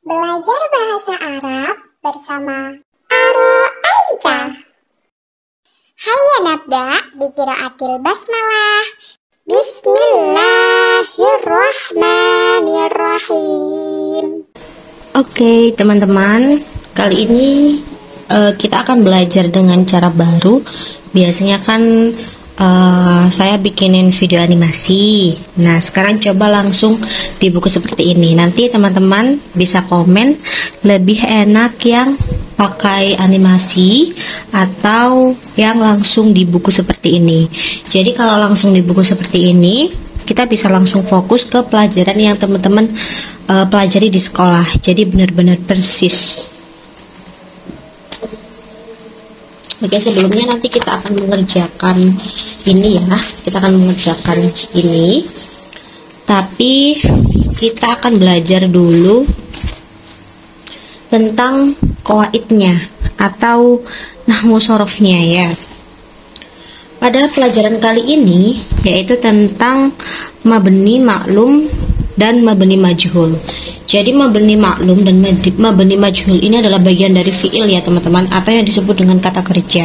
Belajar bahasa Arab bersama Aro Aida. Hayya nabda bi qiraatil basmalah. Bismillahirrahmanirrahim. Oke, teman-teman, kali ini kita akan belajar dengan cara baru. Biasanya kan saya bikinin video animasi. Nah, sekarang coba langsung di buku seperti ini. Nanti teman-teman bisa komen lebih enak yang pakai animasi atau yang langsung di buku seperti ini. Jadi kalau langsung di buku seperti ini, kita bisa langsung fokus ke pelajaran yang teman-teman pelajari di sekolah. Jadi benar-benar persis. Oke, sebelumnya nanti kita akan mengerjakan ini ya. Kita akan mengerjakan ini. Tapi kita akan belajar dulu tentang qawaidnya atau nahwu sorofnya ya. Pada pelajaran kali ini yaitu tentang mabni maklum dan mabni majhul. Jadi mabni maklum dan mabni majhul ini adalah bagian dari fiil ya teman-teman, atau yang disebut dengan kata kerja.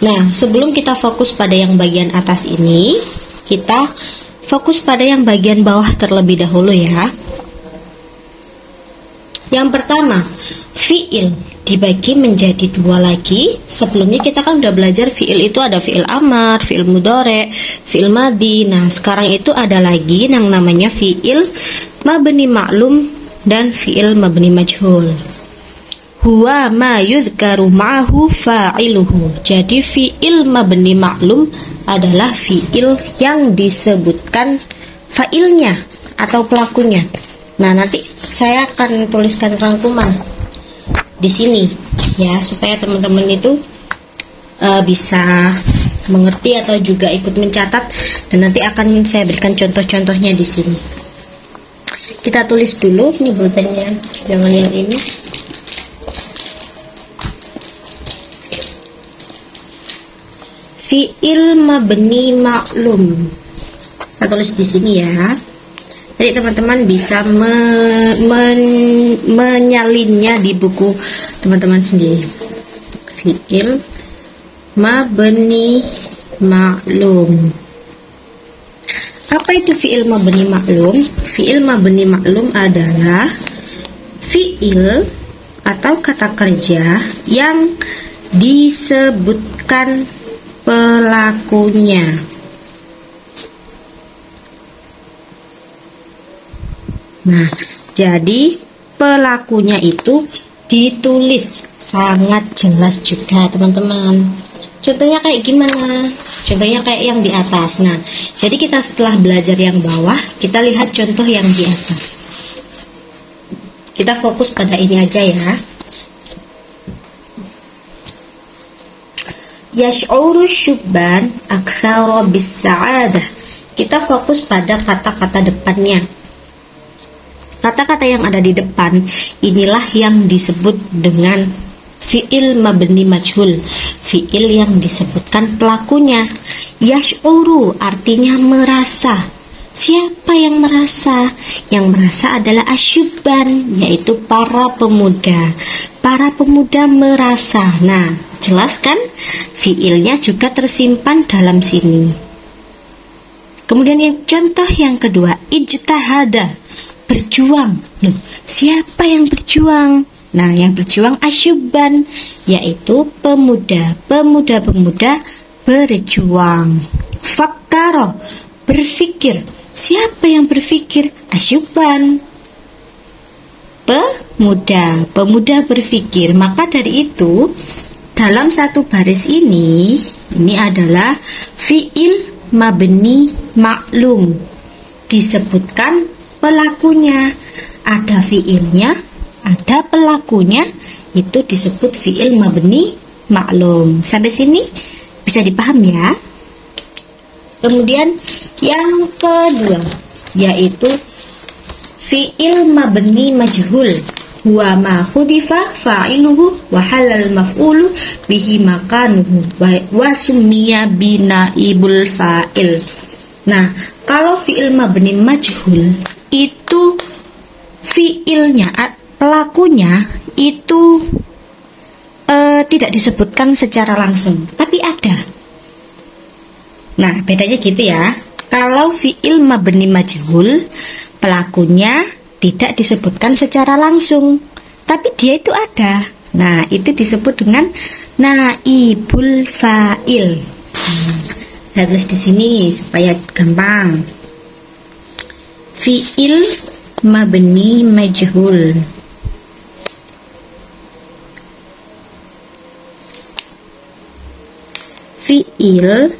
Nah, sebelum kita fokus pada yang bagian atas ini, kita fokus pada yang bagian bawah terlebih dahulu ya. Yang pertama, fiil dibagi menjadi dua lagi. Sebelumnya kita kan udah belajar fiil itu ada fiil amar, fiil mudhari, fiil madhi. Nah, sekarang itu ada lagi yang namanya fiil mabni maklum dan fiil mabni majhul. Huwa ma yuzkaru ma'ahu fa'iluhu. Jadi fiil mabni maklum adalah fiil yang disebutkan fa'ilnya atau pelakunya. Nah, nanti saya akan tuliskan rangkuman di sini ya, supaya teman-teman itu bisa mengerti atau juga ikut mencatat, dan nanti akan saya berikan contoh-contohnya di sini. Kita tulis dulu, ini bulpennya, jangan yang ini. Fi'il mabni maklum. Kita tulis di sini ya. Jadi teman-teman bisa menyalinnya di buku teman-teman sendiri. Fi'il mabni maklum. Apa itu fi'il mabni maklum? Fi'il mabni maklum adalah fi'il atau kata kerja yang disebutkan pelakunya. Nah, jadi pelakunya itu ditulis sangat jelas juga teman-teman. Contohnya kayak gimana? Contohnya kayak yang di atas. Nah, jadi kita setelah belajar yang bawah, kita lihat contoh yang di atas. Kita fokus pada ini aja ya. Yash'uru syubban aktsara bis-sa'adah. Kita fokus pada kata-kata depannya. Kata-kata yang ada di depan inilah yang disebut dengan fi'il mabni majhul, fi'il yang disebutkan pelakunya. Yash'uru artinya merasa. Siapa yang merasa? Yang merasa adalah asyubban, yaitu para pemuda. Para pemuda merasa. Nah, jelas kan? Fi'ilnya juga tersimpan dalam sini. Kemudian contoh yang kedua, ijtahada, berjuang. Loh, siapa yang berjuang? Nah, yang berjuang asyubban, yaitu pemuda. Pemuda-pemuda berjuang. Fakkaro, berpikir. Siapa yang berpikir? Asyubban, pemuda. Pemuda berpikir. Maka dari itu, dalam satu baris ini adalah fi'il mabni maklum. Disebutkan pelakunya, ada fiilnya, ada pelakunya, itu disebut fiil mabni maklum. Sampai sini bisa dipahami ya. Kemudian yang kedua yaitu fiil mabni majhul. Huwa ma khudifa fa'iluhu wa halal maf'ulu bihi makanuhu wa summiya binaibul fa'il. Nah, kalau fiil mabni majhul itu fiilnya pelakunya itu tidak disebutkan secara langsung, tapi ada. Nah, bedanya gitu ya. Kalau fi'il mabni majhul, pelakunya tidak disebutkan secara langsung, tapi dia itu ada. Nah, itu disebut dengan naibul fa'il. Saya tulis di sini supaya gampang. Fi'il mabni majhul. Fi'il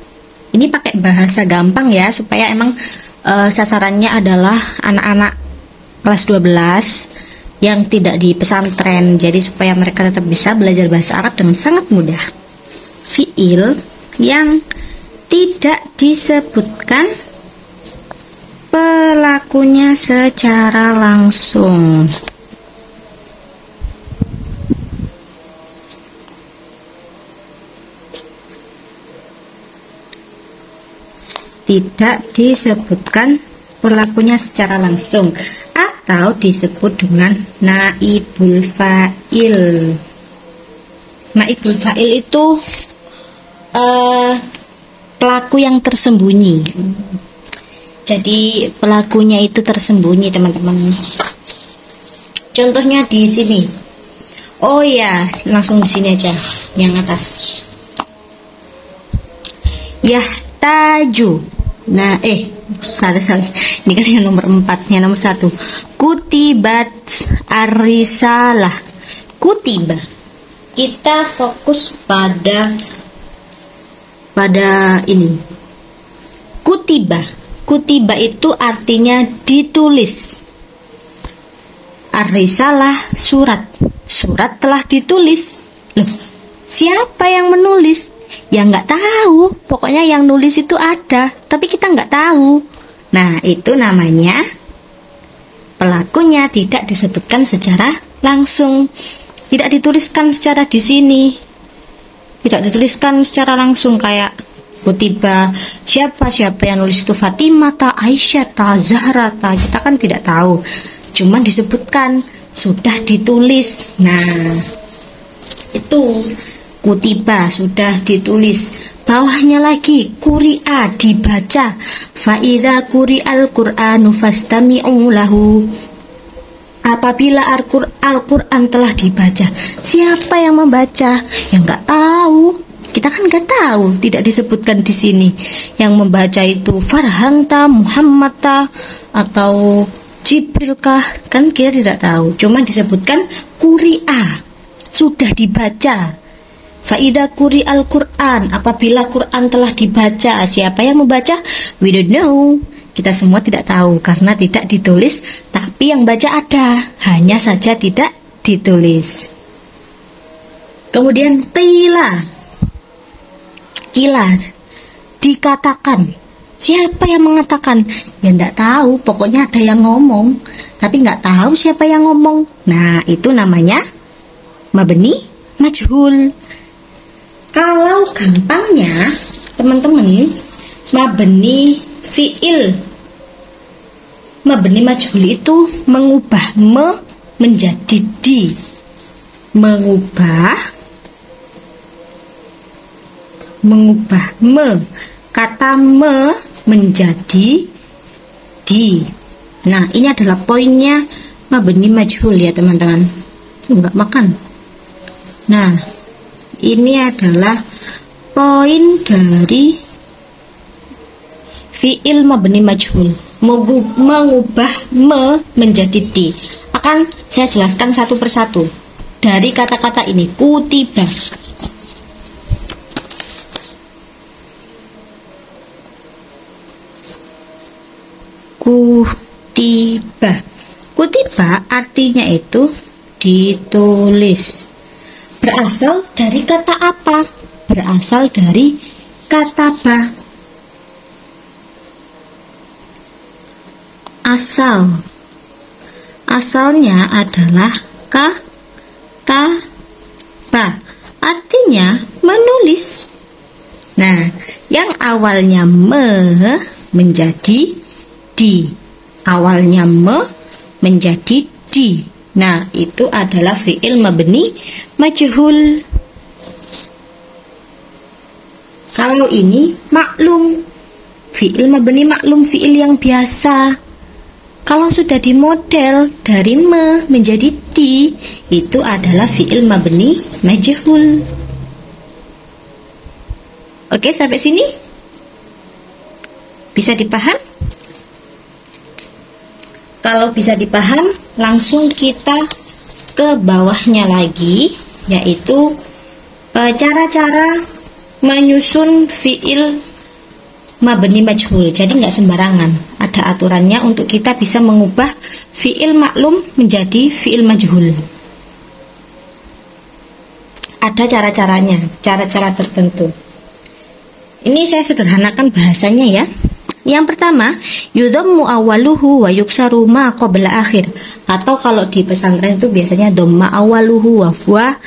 ini pakai bahasa gampang ya, supaya emang sasarannya adalah anak-anak kelas 12 yang tidak di pesantren, jadi supaya mereka tetap bisa belajar bahasa Arab dengan sangat mudah. Fi'il yang tidak disebutkan pelakunya secara langsung. Tidak disebutkan pelakunya secara langsung, atau disebut dengan naibul fa'il. Naibul fa'il itu pelaku yang tersembunyi. Jadi pelakunya itu tersembunyi, teman-teman. Contohnya di sini. Oh ya, langsung di sini aja, yang atas. Yahtaju. Nah, salah. Ini kan yang nomor 4, yang nomor 1. Kutibat ar-risalah. Kutiba. Kita fokus pada ini. Kutiba. Kutiba itu artinya ditulis. Ar-risalah surat. Surat telah ditulis. Loh, siapa yang menulis? Ya nggak tahu, pokoknya yang nulis itu ada, tapi kita nggak tahu. Nah, itu namanya pelakunya tidak disebutkan secara langsung, tidak dituliskan secara di sini, tidak dituliskan secara langsung kayak kutiba. Siapa yang nulis itu? Fatimah ta, Aisyah ta, Zahra ta, kita kan tidak tahu, cuman disebutkan sudah ditulis. Nah, itu kutiba, sudah ditulis. Bawahnya lagi kuri'a, dibaca. Fa'idha kuri'al qur'anu fastami'u lahu. Apabila Al-Quran telah dibaca, siapa yang membaca? Ya nggak tahu. Kita kan nggak tahu, tidak disebutkan di sini. Yang membaca itu Farhan ta, Muhammad ta, atau Jibril kah? Kan kita tidak tahu. Cuma disebutkan kuri'a, sudah dibaca. Fa'idha kuri'al Qur'an, apabila Quran telah dibaca, siapa yang membaca? We don't know. Kita semua tidak tahu karena tidak ditulis, tapi yang baca ada, hanya saja tidak ditulis. Kemudian qila, dikatakan. Siapa yang mengatakan? Ya enggak tahu, pokoknya ada yang ngomong, tapi enggak tahu siapa yang ngomong. Nah, itu namanya mabni majhul. Kalau gampangnya, teman-teman, mabni fi'il, mabni majhul itu mengubah menjadi di. Mengubah kata menjadi di. Nah, ini adalah poinnya mabni majhul ya, teman-teman. Enggak makan. Nah, ini adalah poin dari fi'il mabni majhul, mengubah menjadi di. Akan saya jelaskan satu persatu dari kata-kata ini. Kutiba, kutiba artinya itu ditulis. Berasal dari kata apa? Berasal dari kataba. Asalnya adalah kataba, artinya menulis. Nah, yang awalnya menjadi di. Awalnya menjadi di. Nah, itu adalah fi'il mabni majhul. Kalau ini maklum, fi'il mabni maklum, fi'il yang biasa. Kalau sudah dimodel dari me menjadi di, itu adalah fi'il mabni majhul. Oke, sampai sini bisa dipaham? Kalau bisa dipaham, langsung kita ke bawahnya lagi, yaitu cara-cara menyusun fi'il mabni majhul. Jadi nggak sembarangan, ada aturannya untuk kita bisa mengubah fi'il maklum menjadi fi'il majhul. Ada cara-caranya, cara-cara tertentu. Ini saya sederhanakan bahasanya ya. Yang pertama, yudhammu awaluhu wa yuksaru ma qabla akhir. Atau kalau di pesantren itu biasanya dhamma awaluhu wa huwa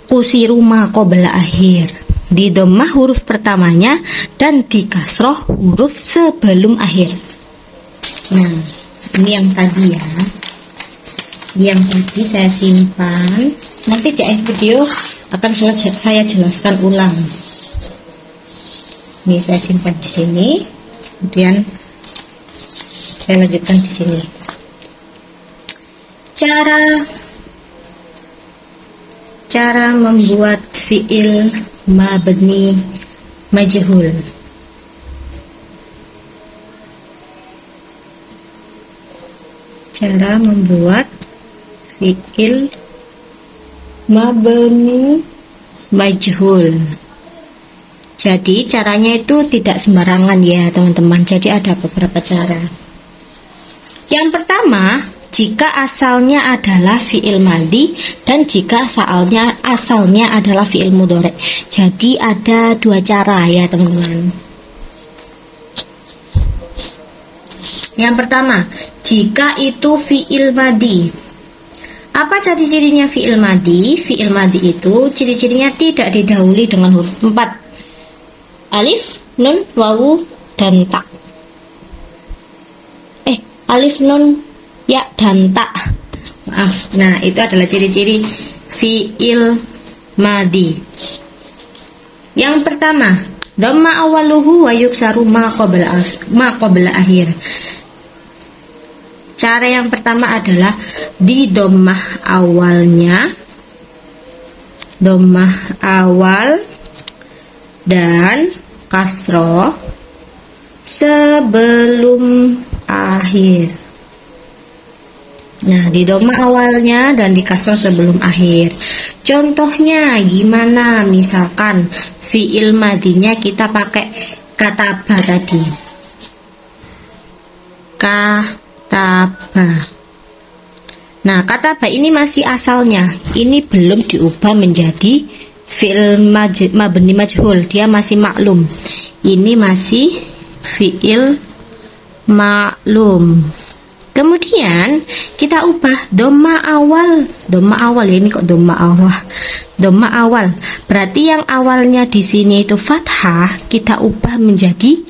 kusiru ma qabla akhir. Di dhammah huruf pertamanya dan di kasroh huruf sebelum akhir. Nah, ini yang tadi ya. Yang tadi saya simpan. Nanti di akhir video akan saya jelaskan ulang. Ini saya simpan di sini. Kemudian saya lanjutkan di sini. Cara membuat fi'il mabni majhul. Cara membuat fi'il mabni majhul. Jadi caranya itu tidak sembarangan ya teman-teman. Jadi ada beberapa cara. Yang pertama, jika asalnya adalah fi'il madhi dan jika asalnya adalah fi'il mudhari'. Jadi ada dua cara ya teman-teman. Yang pertama, jika itu fi'il madhi. Apa ciri-cirinya fi'il madhi? Fi'il madhi itu ciri-cirinya tidak didahului dengan huruf 4. Alif, nun, wawu, dan ta. Alif, nun, ya, dan ta. Maaf. Nah, itu adalah ciri-ciri fi'il madhi. Yang pertama, dhamma awaluhu wa yuksaru ma qabla akhir. Cara yang pertama adalah di dhammah awalnya, dhammah awal dan kasroh sebelum akhir. Nah, di dhammah awalnya dan di kasroh sebelum akhir. Contohnya gimana? Misalkan fi'il madhinya kita pakai kataba tadi. Kataba. Nah, kataba ini masih asalnya. Ini belum diubah menjadi fi'il mabni majhul, dia masih maklum. Ini masih fi'il maklum. Kemudian kita ubah dhamma awal ya, ini kok dhamma awal. Berarti yang awalnya di sini itu fathah, kita ubah menjadi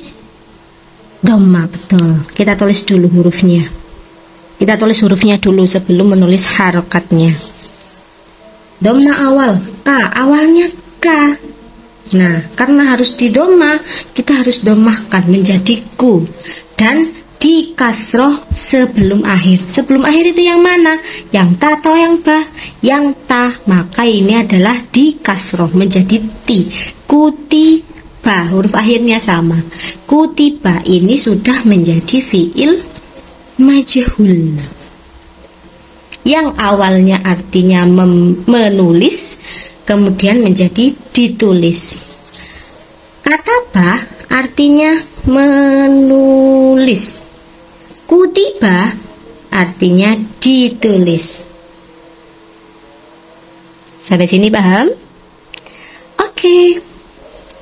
dhamma, betul. Kita tulis dulu hurufnya. Kita tulis hurufnya dulu sebelum menulis harokatnya. Dhamma awal, ka, awalnya ka. Nah, karena harus di dhamma, kita harus dhammahkan menjadi ku. Dan di kasroh sebelum akhir. Sebelum akhir itu yang mana? Yang ta atau yang ba? Yang ta. Maka ini adalah di kasroh menjadi ti. Kutiba, huruf akhirnya sama. Kutiba ini sudah menjadi fi'il majhul. Yang awalnya artinya menulis, kemudian menjadi ditulis. Kataba artinya menulis. Kutiba artinya ditulis. Sampai sini paham? Oke.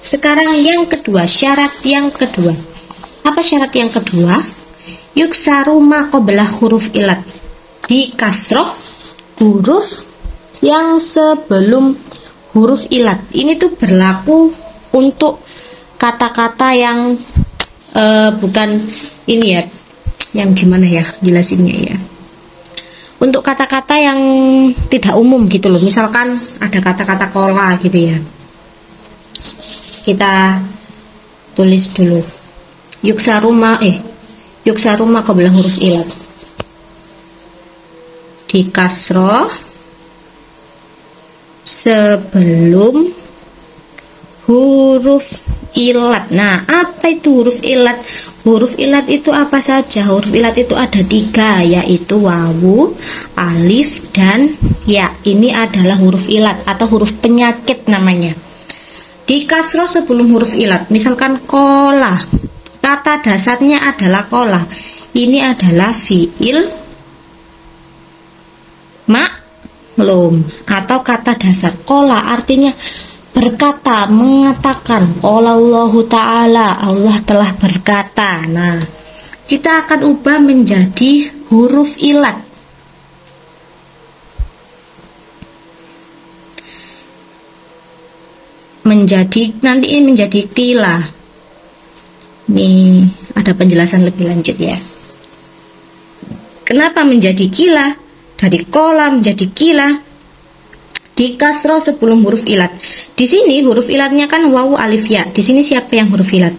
Sekarang yang kedua, syarat yang kedua. Apa syarat yang kedua? Yuksaru ma qabla huruf ilat. Di kasroh huruf yang sebelum huruf ilat. Ini tuh berlaku untuk kata-kata yang bukan ini ya, yang gimana ya jelasinnya ya. untuk kata-kata yang tidak umum gitu loh. Misalkan ada kata-kata kola gitu ya. Kita tulis dulu. Yuksaruma qabla huruf ilat. Di kasroh sebelum huruf ilat. Nah, apa itu huruf ilat? Huruf ilat itu apa saja? Huruf ilat itu ada 3, yaitu wawu, alif, dan ya. Ini adalah huruf ilat atau huruf penyakit namanya. Di kasroh sebelum huruf ilat, misalkan kola, kata dasarnya adalah kola. Ini adalah fiil maklum atau kata dasar. Kola artinya berkata, mengatakan. Qaulallahu ta'ala, Allah telah berkata. Nah, kita akan ubah menjadi huruf ilat. Nanti ini menjadi qila. Ini ada penjelasan lebih lanjut ya. Kenapa menjadi qila? Dari kola menjadi qila. Di kasroh sebelum huruf ilat. Di sini huruf ilatnya kan wawu, alif, ya. Di sini siapa yang huruf ilat?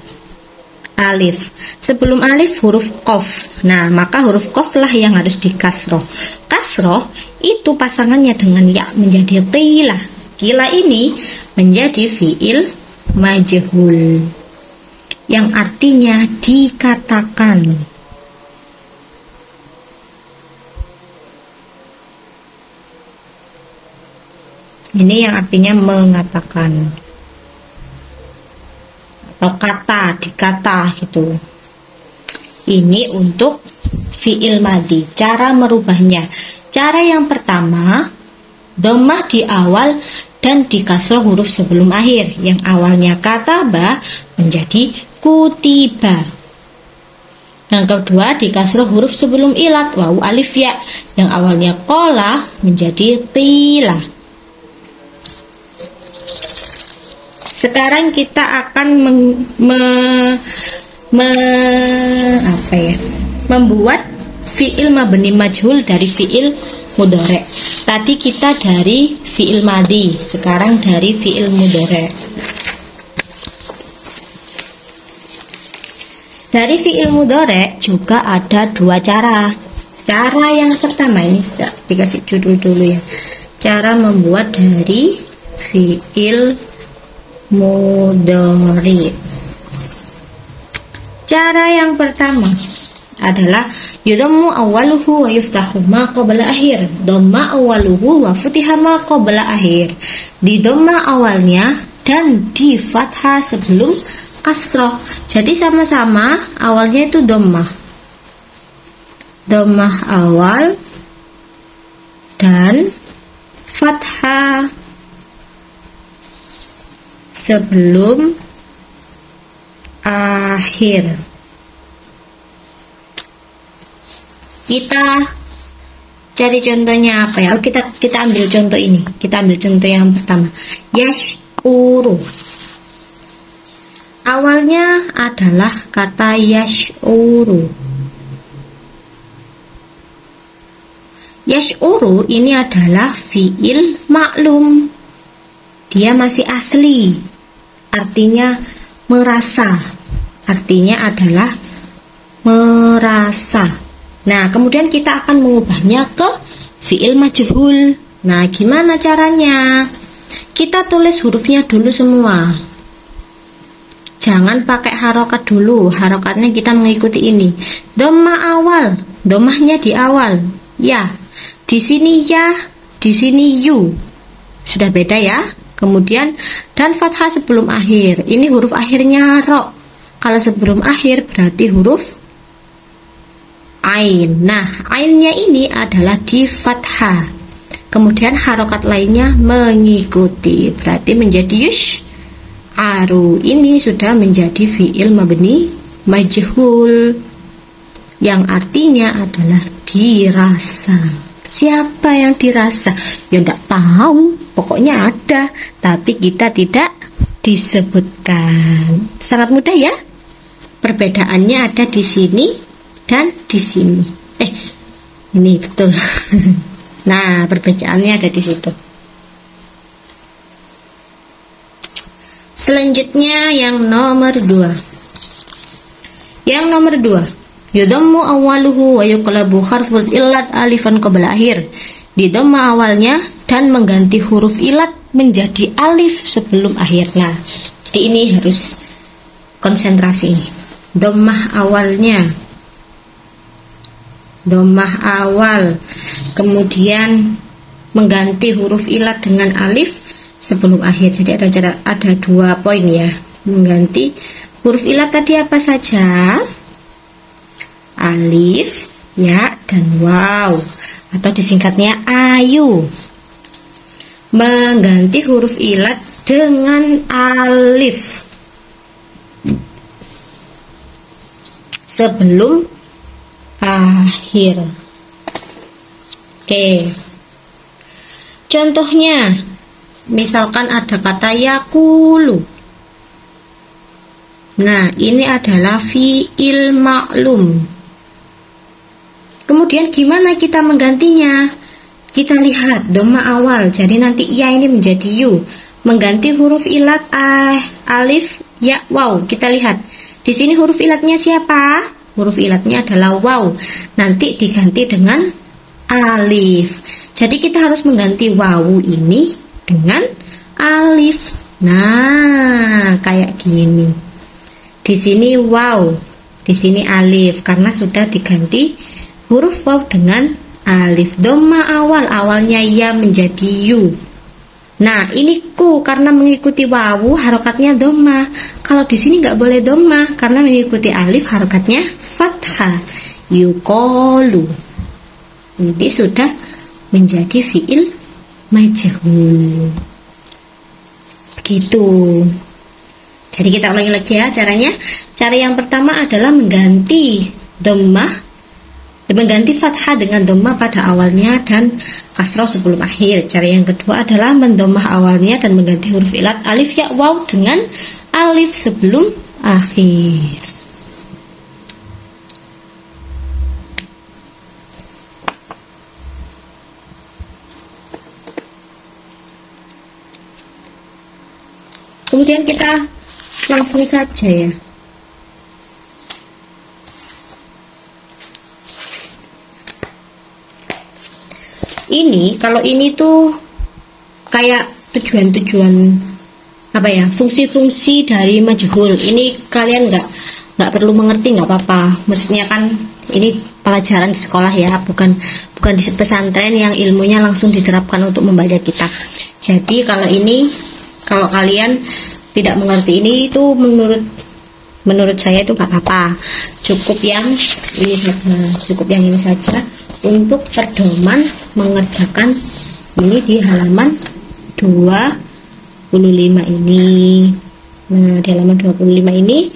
Alif. Sebelum alif huruf qaf. Nah, maka huruf qaf lah yang harus di kasroh. Kasroh itu pasangannya dengan ya menjadi qila. Qila ini menjadi fiil majhul yang artinya dikatakan. Ini yang artinya mengatakan atau kata, dikata gitu. Ini untuk fiil madhi. Cara merubahnya. Cara yang pertama, dhammah di awal dan di kasroh huruf sebelum akhir. Yang awalnya kataba menjadi kutiba. Yang kedua, di kasroh huruf sebelum ilat, wawu, alif, ya. Yang awalnya kola menjadi qila. Sekarang kita akan membuat fiil mabni majhul dari fiil mudhari'. Tadi kita dari fiil madhi, sekarang dari fiil mudhari'. Dari fiil mudhari' juga ada 2 cara. Cara yang pertama, ini dikasih judul dulu ya. Cara membuat dari fiil mudhari'. Cara yang pertama adalah yudhammu awwaluhu wa yuftahu ma qabla akhir. Dhamma awwaluhu wa futiha ma qabla akhir. Di dhamma awalnya dan di fathah sebelum kasroh. Jadi sama-sama awalnya itu dhammah. Dhammah awal dan fathah sebelum akhir. Kita cari contohnya apa ya? Kita ambil contoh ini. Kita ambil contoh yang pertama. Yash'uru. Awalnya adalah kata yash'uru. Yash'uru ini adalah fiil maklum. Dia masih asli, artinya merasa. Artinya adalah merasa. Nah, kemudian kita akan mengubahnya ke fiil majhul. Nah, gimana caranya? Kita tulis hurufnya dulu semua. Jangan pakai harokat dulu. Harokatnya kita mengikuti ini. Dhamma awal, dhammahnya di awal. Ya, di sini ya, di sini yu. Sudah beda ya? Kemudian dan fathah sebelum akhir. Ini huruf akhirnya ro. Kalau sebelum akhir berarti huruf ain. Nah, ainnya ini adalah di fathah. Kemudian harokat lainnya mengikuti. Berarti menjadi yush'aru. Ini sudah menjadi fiil mabni majhul yang artinya adalah dirasa. Siapa yang dirasa? Ya enggak tahu, pokoknya ada, tapi kita tidak disebutkan. Sangat mudah ya. Perbedaannya ada di sini dan di sini. Ini betul. Nah, perbedaannya ada di situ. Selanjutnya yang nomor 2. Yang nomor 2, yudhammu awaluhu wa yuqlabu harful illat alifan qabla akhir. Didhamma awalnya dan mengganti huruf ilat menjadi alif sebelum akhir. Nah, di ini harus konsentrasi. Dhammah awalnya, dhammah awal, kemudian mengganti huruf ilat dengan alif sebelum akhir. Jadi ada 2 poin ya. Mengganti huruf ilat tadi apa saja? Alif, ya, dan waw, atau disingkatnya ayu. Mengganti huruf ilat dengan alif sebelum akhir. Oke. Contohnya, misalkan ada kata yakulu. Nah, ini adalah fi'il ma'lum. Kemudian gimana kita menggantinya? Kita lihat dhamma awal. Jadi nanti ya ini menjadi yu. Mengganti huruf ilat alif, ya, waw. Kita lihat. Di sini huruf ilatnya siapa? Huruf ilatnya adalah waw. Nanti diganti dengan alif. Jadi kita harus mengganti wawu ini dengan alif. Nah, kayak gini. Di sini waw, di sini alif karena sudah diganti huruf waw dengan alif. Dhamma awal, awalnya ya menjadi yu. Nah, ini ku karena mengikuti wawu harokatnya dhamma. Kalau di sini nggak boleh dhamma karena mengikuti alif harokatnya fathah. Yuqalu. Ini sudah menjadi fi'il majhul. Begitu. Jadi kita ulangi lagi ya caranya. Cara yang pertama adalah mengganti dhammah, mengganti fathah dengan dhammah pada awalnya dan kasroh sebelum akhir. Cara yang kedua adalah mendhammah awalnya dan mengganti huruf ilat alif ya waw dengan alif sebelum akhir. Kemudian kita langsung saja ya. Ini kalau ini tuh kayak tujuan-tujuan apa ya, fungsi-fungsi dari majhul. Ini kalian nggak perlu mengerti, nggak apa-apa. Maksudnya kan ini pelajaran di sekolah ya, bukan di pesantren yang ilmunya langsung diterapkan untuk membaca kitab. Jadi kalau kalian tidak mengerti ini itu menurut saya itu nggak apa-apa. Cukup yang ini saja untuk pedoman mengerjakan ini di halaman 25 ini. Nah, di halaman 25 ini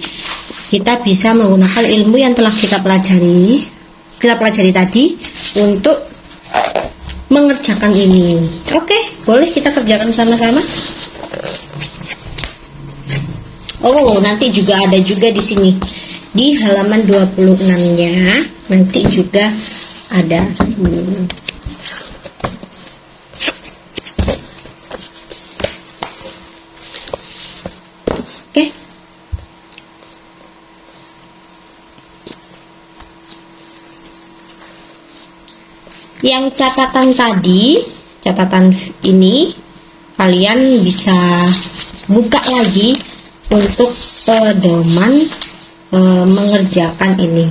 kita bisa menggunakan ilmu yang telah kita pelajari tadi untuk mengerjakan ini. Oke, boleh kita kerjakan sama-sama. Oh, nanti juga ada juga di sini. Di halaman 26-nya nanti juga ada ini. Oke. Yang catatan ini kalian bisa buka lagi untuk pedoman mengerjakan ini.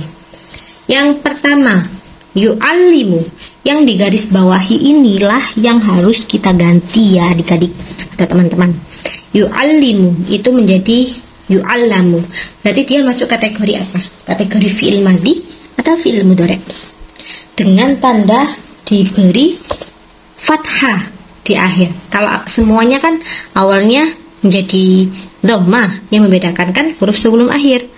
Yang pertama, yu'allimu, yang di garis bawahi inilah yang harus kita ganti ya adik-adik atau teman-teman. Yu'allimu itu menjadi yu'allamu. Berarti dia masuk kategori apa? Kategori fi'il madhi atau fi'il mudhari'. Dengan tanda diberi fathah di akhir. Kalau semuanya kan awalnya menjadi dhammah, yang membedakan kan huruf sebelum akhir.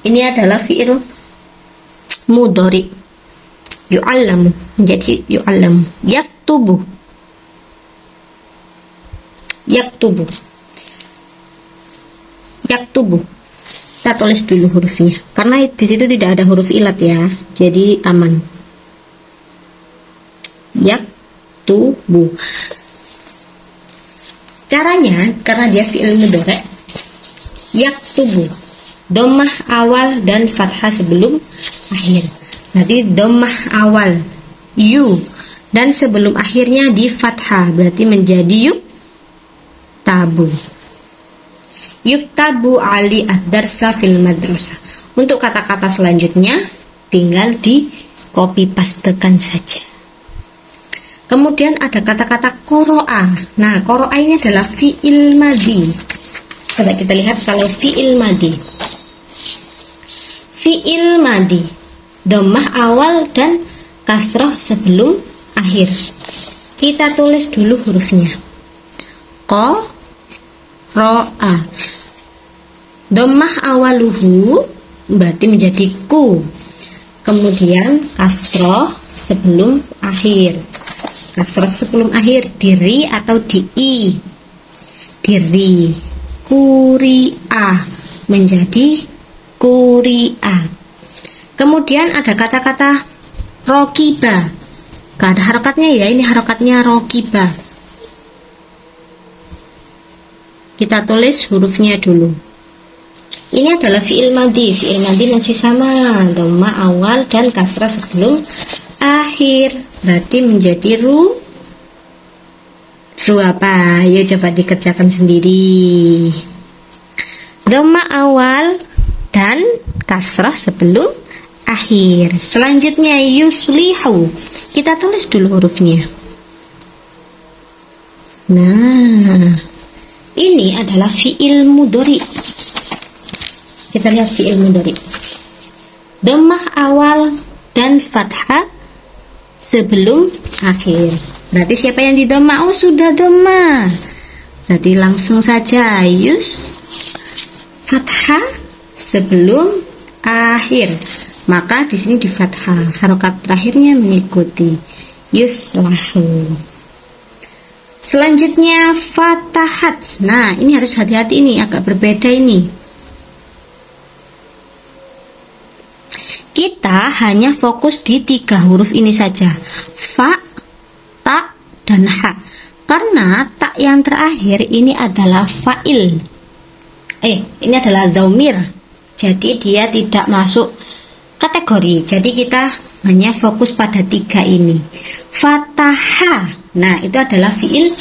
Ini adalah fi'il mudhari. Yu'allamu menjadi yu'allamu. Yaktubu. Kita tulis dulu hurufnya, karena di situ tidak ada huruf ilat ya, jadi aman. Yaktubu. Caranya, karena dia fi'il mudhari', yaktubu, dhammah awal dan fathah sebelum akhir. Nanti dhammah awal yu dan sebelum akhirnya di fathah, berarti menjadi yuktabu. Yuktabu ali ad-darsa fil madrasah. Untuk kata-kata selanjutnya tinggal di copy pastekan saja. Kemudian ada kata-kata qoro'a. Nah, qoro'a ini adalah fi'il madhi. Coba kita lihat kalau fi'il madhi. Fi'il madhi, dhammah awal dan kasrah sebelum akhir. Kita tulis dulu hurufnya. Qoro'a. Dhammah awaluhu berarti menjadi ku. Kemudian kasrah sebelum akhir. Kasrah sebelum akhir diri atau di i. Diri. Kuri'a menjadi kuri'a. Kemudian ada kata-kata rokiba. Gak ada harokatnya ya, ini harokatnya rokiba. Kita tulis hurufnya dulu. Ini adalah fi'il madhi. Fi'il madhi masih sama, dhammah awal dan kasrah sebelum akhir, berarti menjadi ru apa? Ayo coba dikerjakan sendiri. Dhammah awal dan kasrah sebelum akhir. Selanjutnya yuslihu. Kita tulis dulu hurufnya. Nah, ini adalah fi'il mudhari'. Kita lihat fi'il mudhari'. Dhammah awal dan fathah sebelum akhir. Berarti siapa yang di dhammah? Oh, sudah dhammah. Berarti langsung saja fathah sebelum akhir. Maka di sini di fathah, harokat terakhirnya mengikuti yuslahu. Selanjutnya fatahat. Nah, ini harus hati-hati, ini agak berbeda ini. Kita hanya fokus di 3 huruf ini saja, fa, ta, dan ha. Karena ta yang terakhir ini adalah fa'il. Ini adalah dhamir. Jadi dia tidak masuk kategori. Jadi kita hanya fokus pada 3 ini. Fataha. Nah, itu adalah fi'il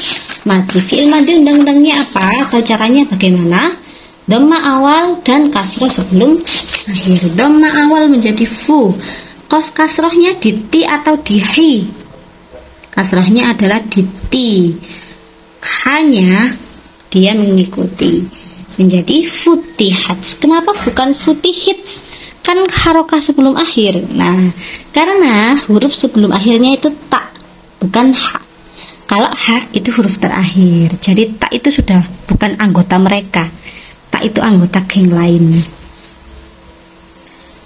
madhi. Fi'il madhi undang-undangnya apa? Atau caranya bagaimana? Dhammah awal dan kasrah sebelum akhir. Dhammah awal menjadi fu. Kasrahnya di ti atau di hi. Kasrahnya adalah di ti. Hanya dia mengikuti menjadi futihat. Kenapa bukan futihit? Kan harokah sebelum akhir. Nah, karena huruf sebelum akhirnya itu ta, bukan ha. Kalau ha itu huruf terakhir. Jadi ta itu sudah bukan anggota mereka. Ta itu anggota geng lain.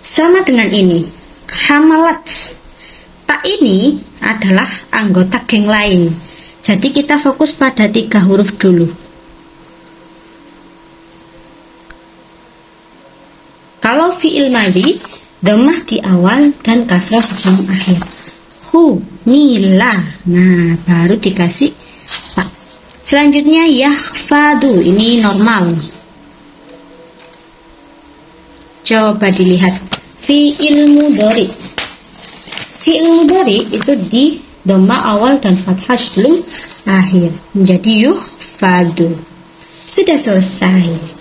Sama dengan ini, hamalat. Ta ini adalah anggota geng lain. Jadi kita fokus pada 3 huruf dulu. Kalau fi'il madhi, dhammah di awal dan kasrah sebelum akhir. Mila. Nah, baru dikasih ta. Selanjutnya yahfadu. Ini normal. Coba dilihat fi'il mudhari'. Fi'il mudhari' itu di dhammah awal dan fathah sebelum akhir menjadi yuhfadu. Sudah selesai.